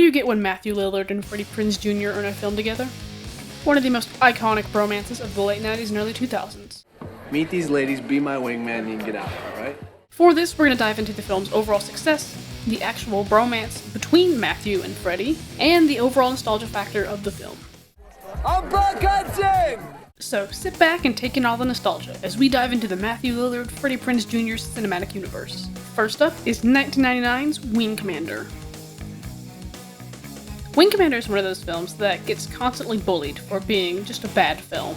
do you get when Matthew Lillard and Freddie Prinze Jr. are in a film together? One of the most iconic bromances of the late 90s and early 2000s. Meet these ladies, be my wingman, and you can get out, alright? For this, we're going to dive into the film's overall success, the actual bromance between Matthew and Freddie, and the overall nostalgia factor of the film. I'm back hunting! So sit back and take in all the nostalgia as we dive into the Matthew Lillard, Freddie Prinze Jr. cinematic universe. First up is 1999's Wing Commander. Wing Commander is one of those films that gets constantly bullied for being just a bad film.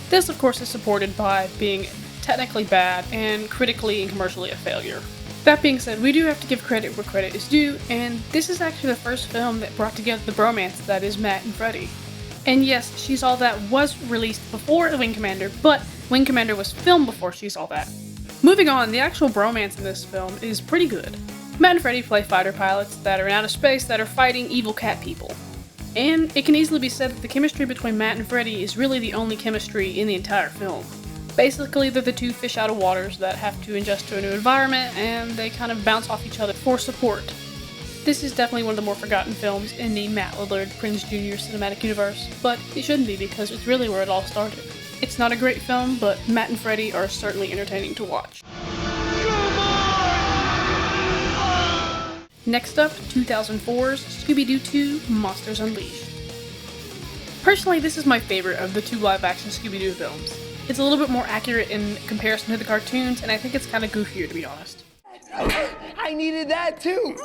This, of course, is supported by being technically bad and critically and commercially a failure. That being said, we do have to give credit where credit is due, and this is actually the first film that brought together the bromance that is Matt and Freddie. And yes, She's All That was released before Wing Commander, but Wing Commander was filmed before She's All That. Moving on, the actual bromance in this film is pretty good. Matt and Freddie play fighter pilots that are in outer space that are fighting evil cat people. And it can easily be said that the chemistry between Matt and Freddie is really the only chemistry in the entire film. Basically, they're the two fish out of waters that have to adjust to a new environment, and they kind of bounce off each other for support. This is definitely one of the more forgotten films in the Matt Lillard Prinze Jr. cinematic universe, but it shouldn't be because it's really where it all started. It's not a great film, but Matt and Freddie are certainly entertaining to watch. Next up, 2004's Scooby Doo 2 Monsters Unleashed. Personally, this is my favorite of the two live-action Scooby Doo films. It's a little bit more accurate in comparison to the cartoons, and I think it's kind of goofier, to be honest. I needed that too!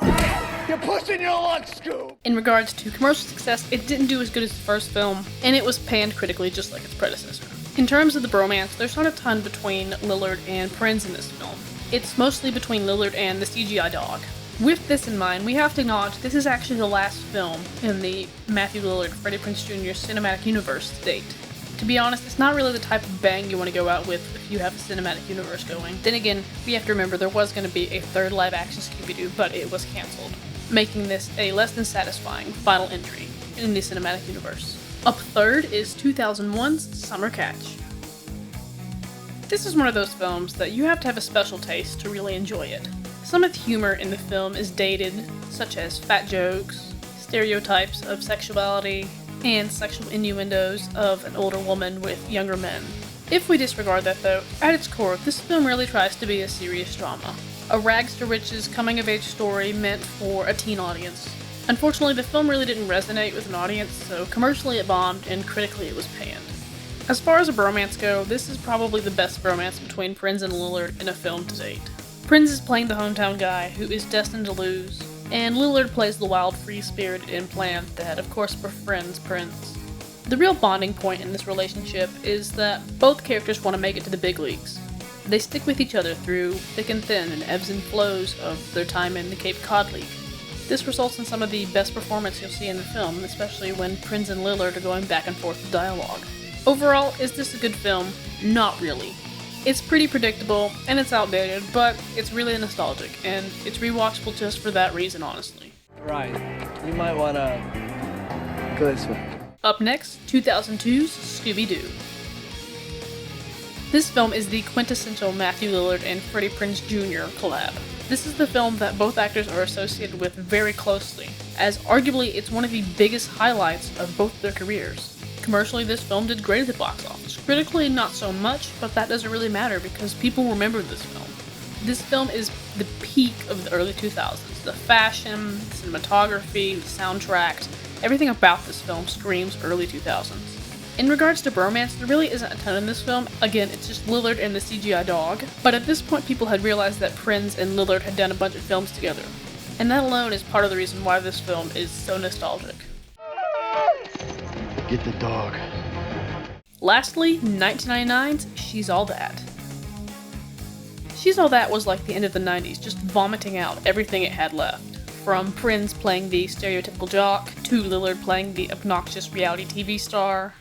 You're pushing your luck, Scoob! In regards to commercial success, it didn't do as good as the first film, and it was panned critically just like its predecessor. In terms of the bromance, there's not a ton between Lillard and Prinze in this film. It's mostly between Lillard and the CGI dog. With this in mind, we have to acknowledge this is actually the last film in the Matthew Lillard, Freddie Prinze Jr. cinematic universe to date. To be honest, it's not really the type of bang you want to go out with if you have a cinematic universe going. Then again, we have to remember there was going to be a third live-action Scooby-Doo, but it was cancelled, making this a less than satisfying final entry in the cinematic universe. Up third is 2001's Summer Catch. This is one of those films that you have to have a special taste to really enjoy it. Some of the humor in the film is dated, such as fat jokes, stereotypes of sexuality, and sexual innuendos of an older woman with younger men. If we disregard that though, at its core, this film really tries to be a serious drama. A rags to riches coming-of-age story meant for a teen audience. Unfortunately, the film really didn't resonate with an audience, so commercially it bombed and critically it was panned. As far as a bromance go, this is probably the best bromance between Prinze and Lillard in a film to date. Prinze is playing the hometown guy who is destined to lose, and Lillard plays the wild, free-spirited implant that, of course, befriends Prinze. The real bonding point in this relationship is that both characters want to make it to the big leagues. They stick with each other through thick and thin and ebbs and flows of their time in the Cape Cod League. This results in some of the best performance you'll see in the film, especially when Prinze and Lillard are going back and forth with dialogue. Overall, is this a good film? Not really. It's pretty predictable, and it's outdated, but it's really nostalgic, and it's rewatchable just for that reason, honestly. Right. You might wanna go this way. Up next, 2002's Scooby Doo. This film is the quintessential Matthew Lillard and Freddie Prinze Jr. collab. This is the film that both actors are associated with very closely, as arguably it's one of the biggest highlights of both their careers. Commercially, this film did great at the box office. Critically, not so much, but that doesn't really matter because people remember this film. This film is the peak of the early 2000s. The fashion, the cinematography, the soundtracks, everything about this film screams early 2000s. In regards to bromance, there really isn't a ton in this film. Again, it's just Lillard and the CGI dog. But at this point, people had realized that Prinze and Lillard had done a bunch of films together. And that alone is part of the reason why this film is so nostalgic. Get the dog. Lastly, 1999's She's All That. She's All That was like the end of the 90s, just vomiting out everything it had left. From Prinze playing the stereotypical jock, to Lillard playing the obnoxious reality TV star.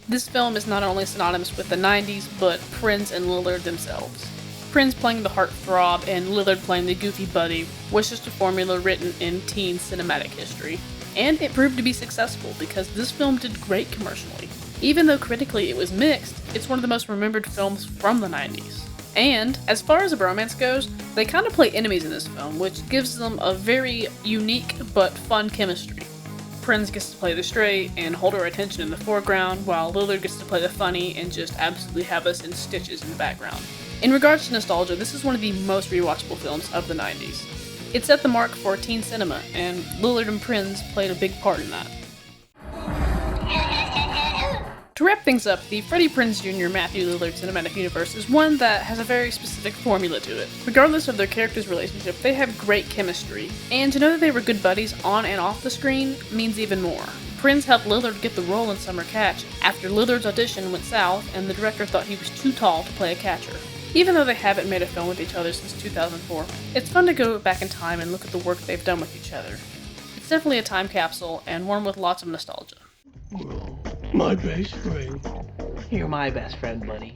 This film is not only synonymous with the 90s, but Prinze and Lillard themselves. Prinze playing the heartthrob and Lillard playing the goofy buddy was just a formula written in teen cinematic history. And it proved to be successful because this film did great commercially. Even though critically it was mixed, it's one of the most remembered films from the 90s. And as far as the bromance goes, they kind of play enemies in this film, which gives them a very unique but fun chemistry. Prinze gets to play the straight and hold our attention in the foreground, while Lillard gets to play the funny and just absolutely have us in stitches in the background. In regards to nostalgia, this is one of the most rewatchable films of the 90s. It set the mark for teen cinema, and Lillard and Prinze played a big part in that. To wrap things up, the Freddie Prinze Jr. Matthew Lillard cinematic universe is one that has a very specific formula to it. Regardless of their characters' relationship, they have great chemistry, and to know that they were good buddies on and off the screen means even more. Prinze helped Lillard get the role in Summer Catch after Lillard's audition went south and the director thought he was too tall to play a catcher. Even though they haven't made a film with each other since 2004, it's fun to go back in time and look at the work they've done with each other. It's definitely a time capsule and one with lots of nostalgia. My best friend. You're my best friend, buddy.